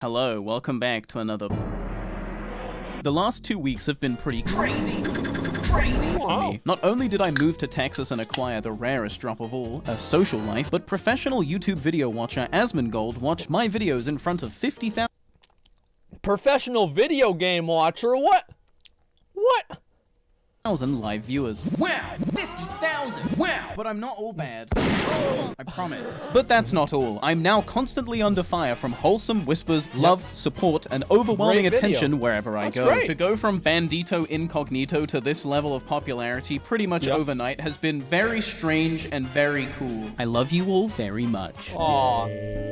Hello, welcome back to another... The last 2 weeks have been pretty crazy for me. Not only did I move to Texas and acquire the rarest drop of all, a social life, but professional YouTube video watcher Asmongold watched my videos in front of 50,000... Professional video game watcher? What? live viewers. Wow! 50,000! Wow! But I'm not all bad. I promise. But that's not all. I'm now constantly under fire from wholesome whispers, love, support, and overwhelming attention wherever I go. Great. To go from Bandito Incognito to this level of popularity pretty much overnight has been very strange and very cool. I love you all very much. Aww.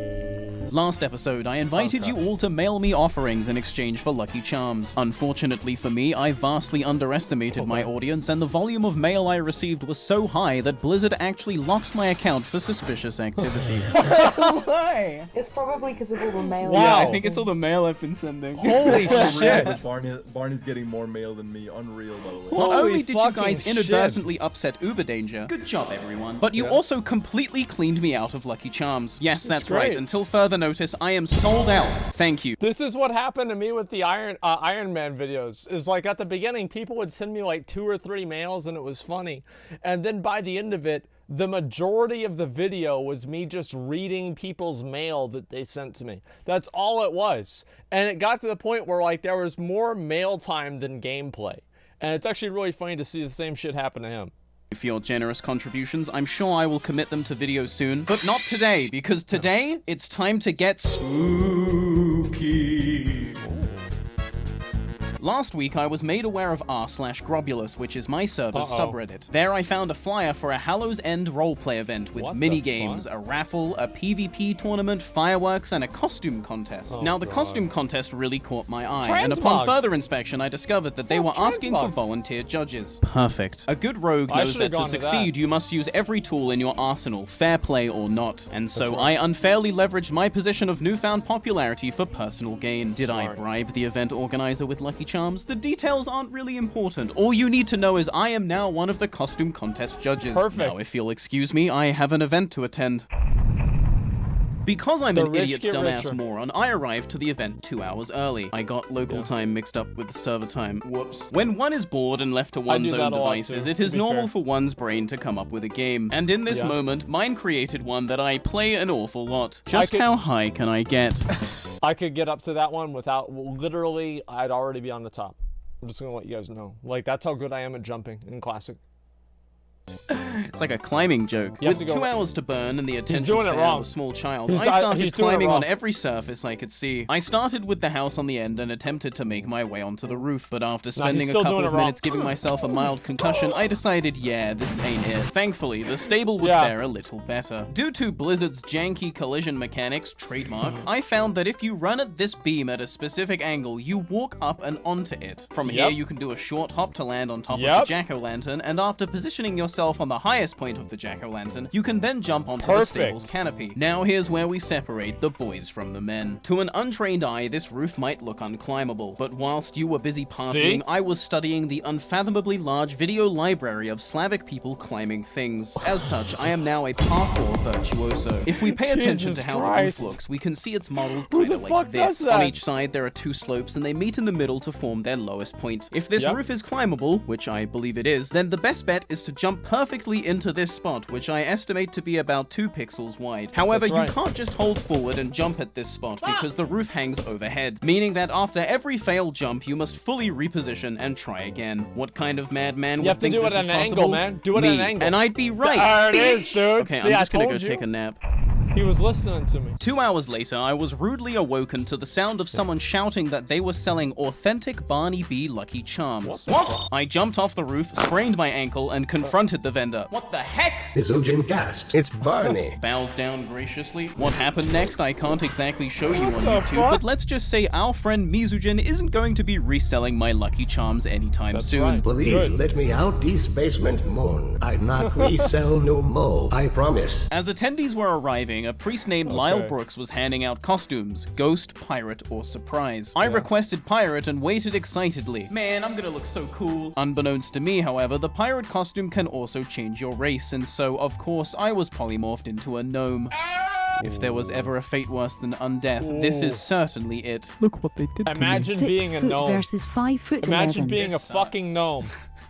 Last episode, I invited you all to mail me offerings in exchange for Lucky Charms. Unfortunately for me, I vastly underestimated my audience, and the volume of mail I received was so high that Blizzard actually locked my account for suspicious activity. Why? It's probably because of all the mail. Wow. Yeah, I think it's all the mail I've been sending. Holy shit! Barney's getting more mail than me. Unreal, by the way. Not only did you guys inadvertently upset Uber Danger, good job everyone, but you also completely cleaned me out of Lucky Charms. Yes, that's right. Until further notice, I am sold out. Thank you. This is what happened to me with the Iron Man videos. Is like at the beginning, people would send me like 2 or 3 mails and it was funny. And then by the end of it, the majority of the video was me just reading people's mail that they sent to me. That's all it was. And it got to the point where like there was more mail time than gameplay. And it's actually really funny to see the same shit happen to him. For your generous contributions, I'm sure I will commit them to videos soon, but not today, because today, it's time to get spooky. Last week, I was made aware of r/Grobulus, which is my server's subreddit. There I found a flyer for a Hallow's End roleplay event with mini-games, a raffle, a PvP tournament, fireworks, and a costume contest. Now, the costume contest really caught my eye, and upon further inspection, I discovered that they were asking for volunteer judges. Perfect. A good rogue knows that to succeed, you must use every tool in your arsenal, fair play or not. And so I unfairly leveraged my position of newfound popularity for personal gain. Did I bribe the event organizer with Lucky Charms? The details aren't really important. All you need to know is I am now one of the costume contest judges. Perfect. Now, if you'll excuse me, I have an event to attend. Because I'm an idiot dumbass moron, I arrived to the event 2 hours early. I got local time mixed up with server time. Whoops. When one is bored and left to one's own devices, it is normal for one's brain to come up with a game. And in this moment, mine created one that I play an awful lot. Just how high can I get? I could get up to that one without, literally, I'd already be on the top. I'm just gonna let you guys know. Like, that's how good I am at jumping in Classic. It's like a climbing joke. With 2 hours to burn and the attention span of a small child, I started climbing on every surface I could see. I started with the house on the end and attempted to make my way onto the roof, but after spending a couple of minutes giving myself a mild concussion, I decided, yeah, this ain't it. Thankfully, the stable would fare a little better. Due to Blizzard's janky collision mechanics, trademark, I found that if you run at this beam at a specific angle, you walk up and onto it. From here, you can do a short hop to land on top of the jack-o'-lantern, and after positioning yourself on the highest point of the jack-o'-lantern, you can then jump onto the stable's canopy. Now here's where we separate the boys from the men. To an untrained eye, this roof might look unclimbable, but whilst you were busy partying, I was studying the unfathomably large video library of Slavic people climbing things. As such, I am now a parkour virtuoso. If we pay attention to how the roof looks, we can see it's modeled kind of like this. On each side, there are 2 slopes, and they meet in the middle to form their lowest point. If this roof is climbable, which I believe it is, then the best bet is to jump perfectly into this spot, which I estimate to be about 2 pixels wide. However, you can't just hold forward and jump at this spot because the roof hangs overhead, meaning that after every failed jump, you must fully reposition and try again. What kind of madman would think this is possible? You have to do it at an angle, man. Do it at an angle. And I'd be right. There it is, dude. Okay, I'm just gonna go take a nap. He was listening to me. 2 hours later, I was rudely awoken to the sound of someone shouting that they were selling authentic Barney B Lucky Charms. What? I jumped off the roof, sprained my ankle, and confronted the vendor. What the heck? Izujin gasps. It's Barney. Bows down graciously. What happened next, I can't exactly show you on YouTube, but let's just say our friend Mizujin isn't going to be reselling my Lucky Charms anytime soon. Please let me out this basement moon. I not resell no more. I promise. As attendees were arriving, a priest named Lyle Brooks was handing out costumes, ghost, pirate, or surprise. I requested pirate and waited excitedly. Man, I'm gonna look so cool. Unbeknownst to me, however, the pirate costume can also change your race, and so, of course, I was polymorphed into a gnome. If there was ever a fate worse than undeath, this is certainly it. Look what they did Imagine to me. being a 6 foot gnome. versus 5 foot. Imagine 11. being a fucking gnome.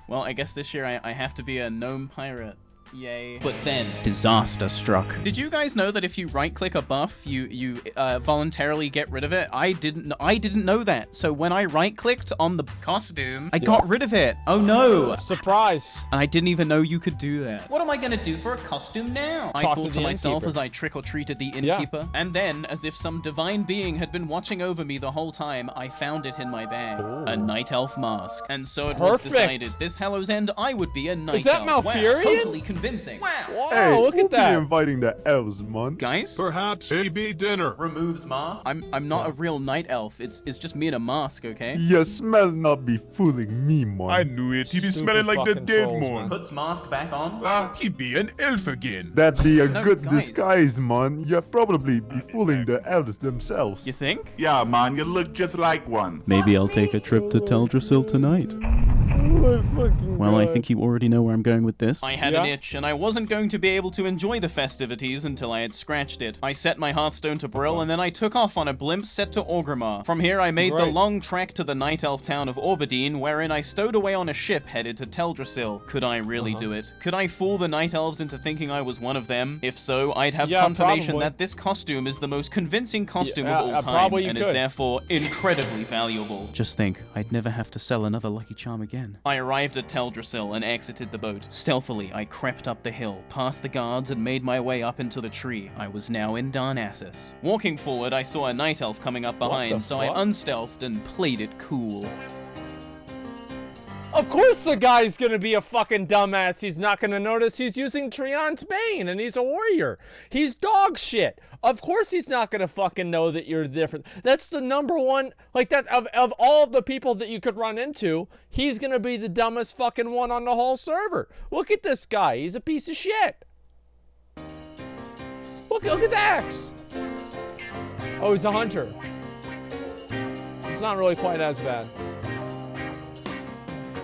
Well, I guess this year I have to be a gnome pirate. Yay. But then, disaster struck. Did you guys know that if you right-click a buff, you voluntarily get rid of it? I didn't know that. So when I right-clicked on the costume, I got rid of it. Oh no. Surprise. And I didn't even know you could do that. What am I gonna do for a costume now? I thought to myself as I trick-or-treated the innkeeper. And then, as if some divine being had been watching over me the whole time, I found it in my bag. A night elf mask. And so it was decided this Hallow's End I would be a night elf. Is that Malfurion? Wow, totally convincing. Wow. Whoa, look at that. Inviting the elves, man. Guys? Perhaps maybe dinner. Removes mask. I'm not a real night elf. It's just me in a mask, okay? Your smell not be fooling me, man. I knew it. He be smelling like the dead one. Puts mask back on. He be an elf again. That'd be a good guys. disguise, man. You'll probably be fooling the elves themselves. You think? Yeah, man, you look just like one. Maybe I'll take a trip to Teldrassil tonight. Well, I think you already know where I'm going with this. I had an itch, and I wasn't going to be able to enjoy the festivities until I had scratched it. I set my Hearthstone to Brill, and then I took off on a blimp set to Orgrimmar. From here, I made the long trek to the night elf town of Orbadine, wherein I stowed away on a ship headed to Teldrassil. Could I really do it? Could I fool the night elves into thinking I was one of them? If so, I'd have confirmation that this costume is the most convincing costume of all time, and is therefore incredibly valuable. Just think, I'd never have to sell another Lucky Charm again. I arrived at Teldrassil and exited the boat. Stealthily, I crept up the hill, past the guards, and made my way up into the tree. I was now in Darnassus. Walking forward, I saw a night elf coming up behind, so I unstealthed and played it cool. Of course the guy's gonna be a fucking dumbass. He's not gonna notice he's using Treant's Bane and he's a warrior. He's dog shit. Of course he's not gonna fucking know that you're different. That's the number one, like that, of all of the people that you could run into, he's gonna be the dumbest fucking one on the whole server. Look at this guy. He's a piece of shit. Look at the axe. Oh, he's a hunter. It's not really quite as bad.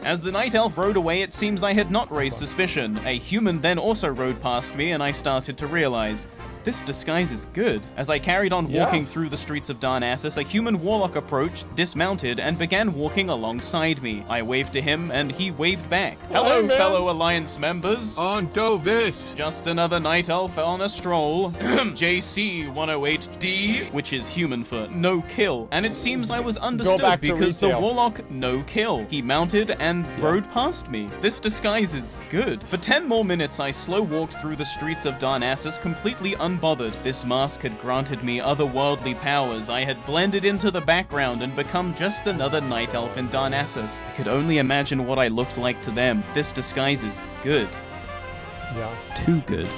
As the night elf rode away, it seems I had not raised suspicion. A human then also rode past me, and I started to realize, this disguise is good. As I carried on walking through the streets of Darnassus, a human warlock approached, dismounted, and began walking alongside me. I waved to him, and he waved back. Hello, fellow Alliance members. On to this. Just another night elf on a stroll. JC108D, which is human for no kill. And it seems I was understood because the warlock no kill. He mounted and rode past me. This disguise is good. For 10 more minutes, I slow walked through the streets of Darnassus, completely unbothered. This mask had granted me otherworldly powers. I had blended into the background and become just another night elf in Darnassus. I could only imagine what I looked like to them. This disguise is good. Yeah. Too good.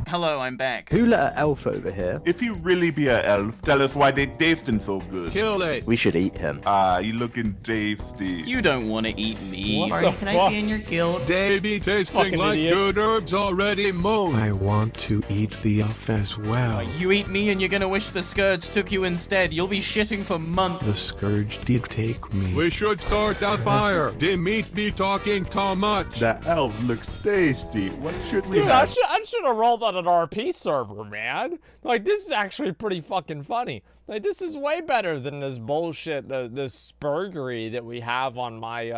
Hello, I'm back. Who let an elf over here? If you really be an elf, tell us why they tasting so good. Kill it. We should eat him. You looking tasty. You don't want to eat me. Can I be in your guild? They be tasting like good herbs already mown. I want to eat the elf as well. You eat me and you're gonna wish the Scourge took you instead. You'll be shitting for months. The Scourge did take me. We should start that fire. The meat be talking too much. That elf looks tasty. What should we Dude, have? I should have rolled on an RP server, man. Like, this is actually pretty fucking funny. Like, this is way better than this bullshit, this spurgery that we have on my,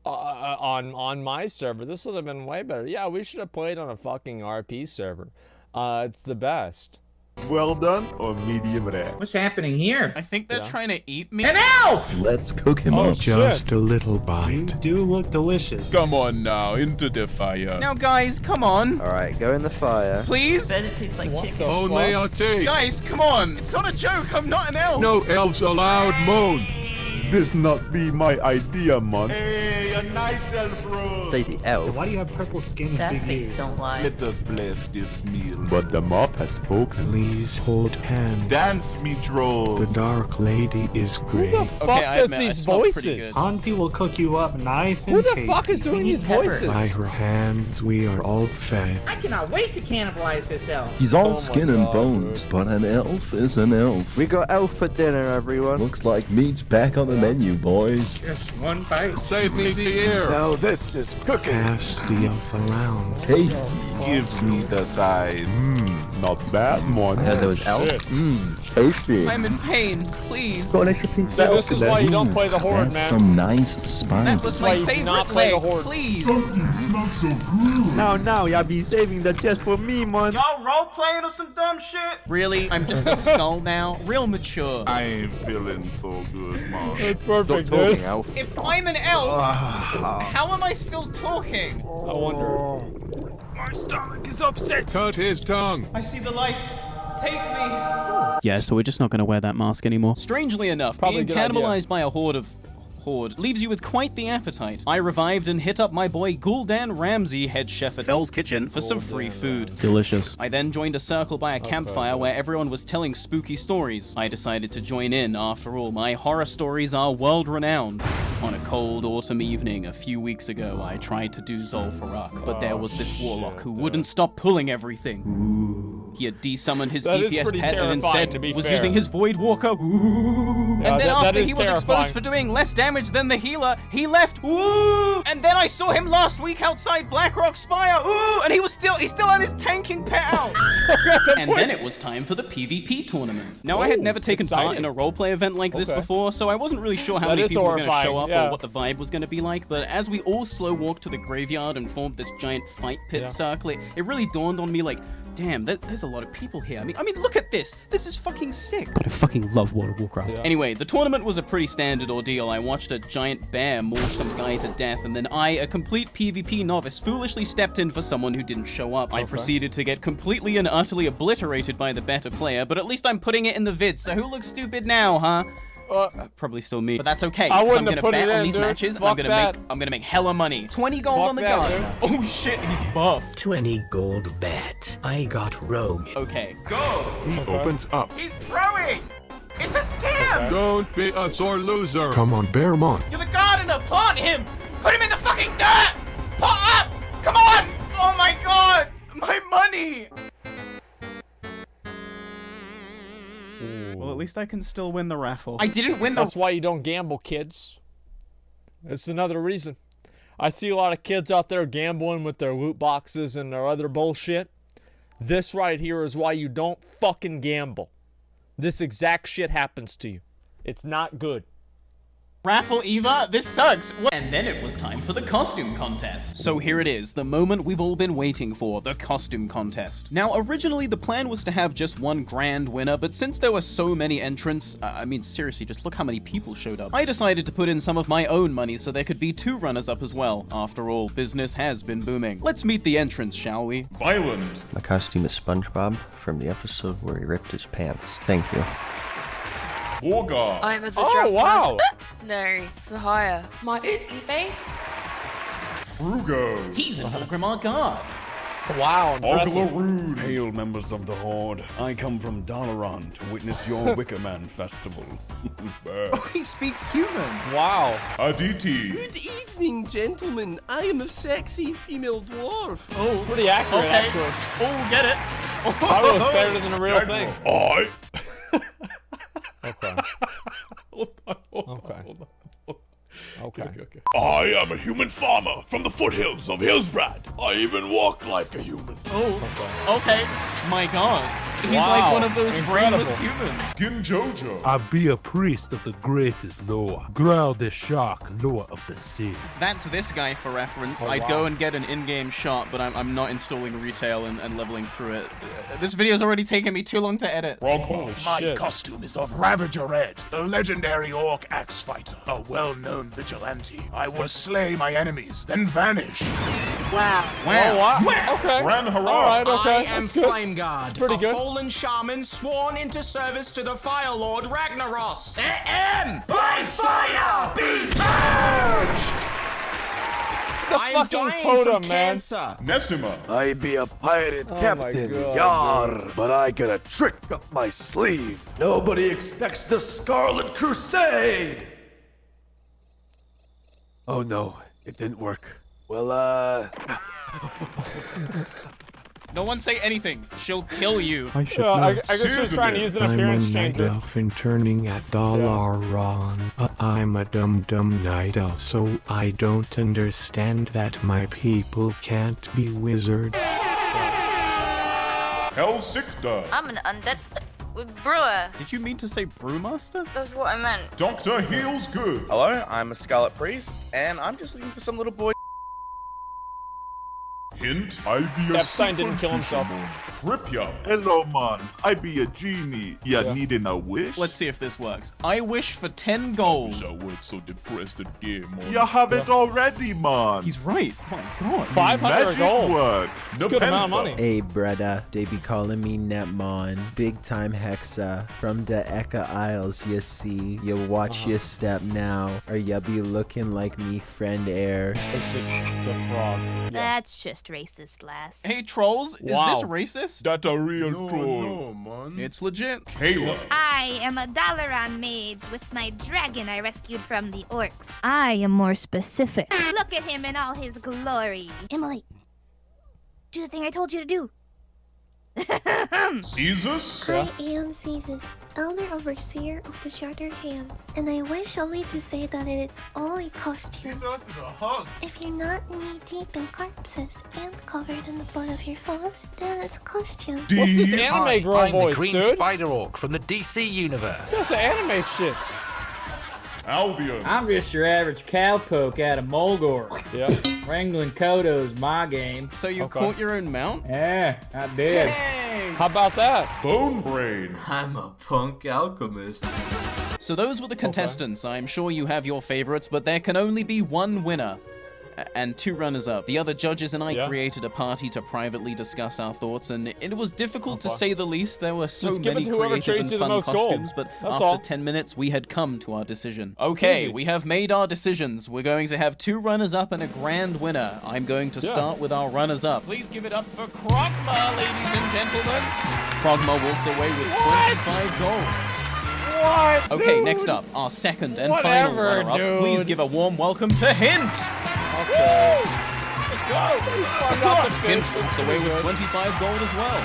on my server. This would have been way better. Yeah, we should have played on a fucking RP server. It's the best. Well done or medium rare? What's happening here? I think they're trying to eat me. An elf! Let's cook him up. Just a little bite. Do look delicious. Come on now, into the fire. Now, guys, come on. Alright, go in the fire. Please? Bet it tastes like chicken. Only a taste. Guys, come on. It's not a joke. I'm not an elf. No elves allowed, moon. This not be my idea, man. Hey, a night elf bro. Say the elf. Why do you have purple skin and That big face ears? don't lie. Let us bless this meal. But the mop has spoken. Please hold hand. Dance me, troll. The dark lady is great. Who the fuck does these voices? Auntie will cook you up nice and Who the tasty. fuck is doing these voices? By her hands, we are all fed. I cannot wait to cannibalize this elf. He's all skin and bones, but an elf is an elf. We got elf for dinner, everyone. Looks like meat's back on the the menu, boys. Just one bite. Save me the ear. Now this is cooking. Pass the elf around. Tasty. Give me the thighs. Not bad, man. those elf. Tasty. I'm in pain, please. Got an extra piece So of this is why you don't play the Horde, That's man. some nice spice. That was why my you do favorite not play the leg, Horde. please. Something smells so good. Now, y'all be saving that just for me, man. Y'all role-playing or some dumb shit? Really? I'm just a skull now? Real mature. I ain't feeling so good, man. That's perfect, Talking, dude. elf. If I'm an elf, how am I still talking? I wonder. My stomach is upset. Cut his tongue. I see the light. Take me. Yeah, so we're just not gonna wear that mask anymore. Strangely enough, Probably being a good idea. cannibalized by a horde leaves you with quite the appetite. I revived and hit up my boy Gul'dan Ramsay, head chef at Fell's Kitchen, for some free food. Delicious. I then joined a circle by a campfire where everyone was telling spooky stories. I decided to join in. After all, my horror stories are world-renowned. On a cold autumn evening a few weeks ago, I tried to do Zul'Farrak, but there was this warlock who wouldn't stop pulling everything. He had desummoned his That is DPS pretty pet and terrifying, instead to be was fair. using his Void Walker. And then that after is he was terrifying. exposed for doing less damage than the healer, he left. Ooh! And then I saw him last week outside Blackrock Spire. Ooh! And he still had his tanking pet out. And then it was time for the PvP tournament. Now, I had never taken part in a roleplay event like this before, so I wasn't really sure how That many is people were going to horrifying, show up yeah. or what the vibe was going to be like. But as we all slow walked to the graveyard and formed this giant fight pit circle, it really dawned on me like, damn, there's a lot of people here. I mean, look at this. This is fucking sick. God, I fucking love World of Warcraft. Anyway, the tournament was a pretty standard ordeal. I watched a giant bear maul some guy to death, and then I, a complete PvP novice, foolishly stepped in for someone who didn't show up. I proceeded to get completely and utterly obliterated by the better player, but at least I'm putting it in the vid, so who looks stupid now, huh? Probably still me, but that's okay. I wouldn't I'm gonna have put bet it on in, these dude. matches, and Fuck I'm gonna make hella money. 20 gold Fuck on the that, guard. dude. Oh shit, he's buff. 20 gold bet. I got rogue. Okay, go. He opens up. He's throwing. It's a scam. Don't be a sore loser. Come on, Bearmont. You're the gardener. Plant him. Put him in the fucking dirt. Pot up. Come on. Oh my god. My money. Well, at least I can still win the raffle. I didn't win the... That's why you don't gamble, kids. That's another reason. I see a lot of kids out there gambling with their loot boxes and their other bullshit. This right here is why you don't fucking gamble. This exact shit happens to you. It's not good. Raffle Eva, this sucks. And then it was time for the costume contest. So here it is, the moment we've all been waiting for, the costume contest. Now, originally the plan was to have just one grand winner, but since there were so many entrants, I mean, seriously, just look how many people showed up. I decided to put in some of my own money so there could be 2 runners-up as well. After all, business has been booming. Let's meet the entrants, shall we? Violent. My costume is SpongeBob from the episode where he ripped his pants. Thank you. Wargar. I'm at the Oh, wow. No, the higher. Smiley face. Frugo. He's an Orgrimmar guard. Wow, impressive. Rude. Hail, members of the Horde. I come from Dalaran to witness your Wickerman festival. He speaks human. Wow. Aditi. Good evening, gentlemen. I am a sexy female dwarf. Oh, pretty accurate, Okay. actually. Oh, get it. Probably was better than the real thing. I. Okay. Okay. I am a human farmer from the foothills of Hillsbrad. I even walk like a human. Oh, okay. My god. He's Wow. like one of those Incredible. brainless humans. Gin Jojo. I be a priest of the greatest Noah. Growl the shark, Noah of the sea. That's this guy for reference. Oh, I'd wow. go and get an in-game shot, but I'm not installing retail and leveling through it. This video's already taken me too long to edit. Holy My shit. costume is of Ravager Red, the legendary orc axe fighter, a well-known vigilante. I will slay my enemies, then vanish. Wow. Oh, wow. Okay. Ran hurrah. All right, okay. I am That's good. Flameguard, That's pretty a good. fallen shaman sworn into service to the Fire Lord Ragnaros. By fire, be purged! The I am fucking dying totem, from man. cancer. Nessima. I be a pirate Oh captain, my God, yar, but I got a trick up my sleeve. Nobody expects the Scarlet Crusade. Oh no, it didn't work. Well, No one say anything. She'll kill you. I should know. I guess she was trying to use an appearance changer. I'm a night elf and turning at Dalaran. I'm a dumb night elf, so I don't understand that my people can't be wizards. Hellsikta. I'm an undead brewer. Did you mean to say brewmaster? That's what I meant. Dr. Heals Good. Hello, I'm a Scarlet Priest, and I'm just looking for some little boy. Hint, I be a Epstein didn't kill himself. Tripya. Hello, man. I be a genie. You needing a wish? Let's see if this works. I wish for 10 gold. I work so depressed again, man. You have it already, man. He's right. Oh my god. 500 gold. Work. That's a good amount of money. Hey, brother. They be calling me Netmon. Big time Hexa. From the Eka Isles, you see. You watch your step now, or you be looking like me friend Air. The frog. That's just racist, lass. Hey, trolls. Is this racist? That a real troll. No, man. It's legit. Kayla. I am a Dalaran mage with my dragon I rescued from the orcs. I am more specific. Look at him in all his glory. Emily, do the thing I told you to do. Jesus? I am Caesar, Elder Overseer of the Shattered Hands, and I wish only to say that it's all a costume. If you're not knee-deep in corpses and covered in the blood of your foes, then it's a costume. What's this anime girl I'm voice, the Green dude? Spider Orc from the DC universe. That's an anime shit. Albion. I'm just your average cowpoke out of Mulgore. Yeah. Wrangling Kodo's my game. So you caught your own mount? Yeah, I did. Dang. How about that? Bone Brain. I'm a punk alchemist. So those were the contestants. I'm sure you have your favorites, but there can only be one winner. And 2 runners-up. The other judges and I created a party to privately discuss our thoughts, and it was difficult to say the least. There were so many creative and fun costumes, but after 10 minutes, we had come to our decision. Okay, we have made our decisions. We're going to have 2 runners-up and a grand winner. I'm going to start with our runners-up. Please give it up for Krogma, ladies and gentlemen. Krogma walks away with 25 gold. What? Okay, dude? next up, our second and final runner-up. Please give a warm welcome to Hint. Okay. Let's go! Hint walks away with 25 gold as well.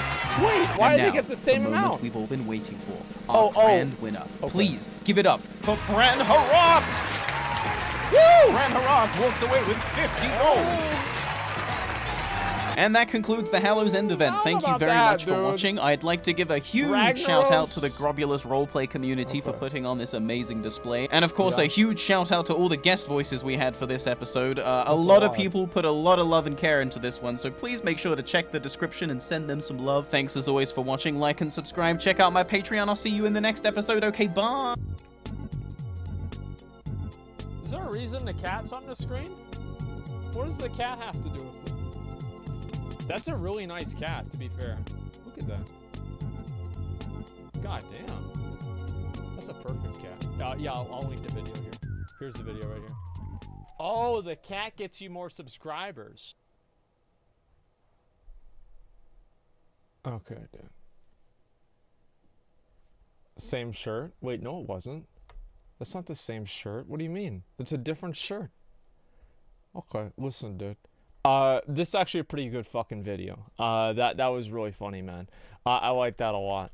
Wait, why and did now, they get the same the moment amount? we've all been waiting for. Our grand winner. Please give it up for Gran Harok! Woo! Gran Harok walks away with 50 gold. And that concludes the Hallow's End event. Thank you very much for watching. I'd like to give a huge shout out to the Grobulous roleplay community for putting on this amazing display. And of course, a huge shout out to all the guest voices we had for this episode. A lot of people put a lot of love and care into this one, so please make sure to check the description and send them some love. Thanks as always for watching. Like and subscribe. Check out my Patreon. I'll see you in the next episode. Okay, bye. Is there a reason the cat's on the screen? What does the cat have to do with it? That's a really nice cat, to be fair. Look at that. God damn. That's a perfect cat. Yeah, I'll link the video here. Here's the video right here. Oh, the cat gets you more subscribers. Okay, dude. Same shirt? Wait, no, it wasn't. That's not the same shirt. What do you mean? It's a different shirt. Okay, listen, dude. This is actually a pretty good fucking video. That was really funny, man. I like that a lot.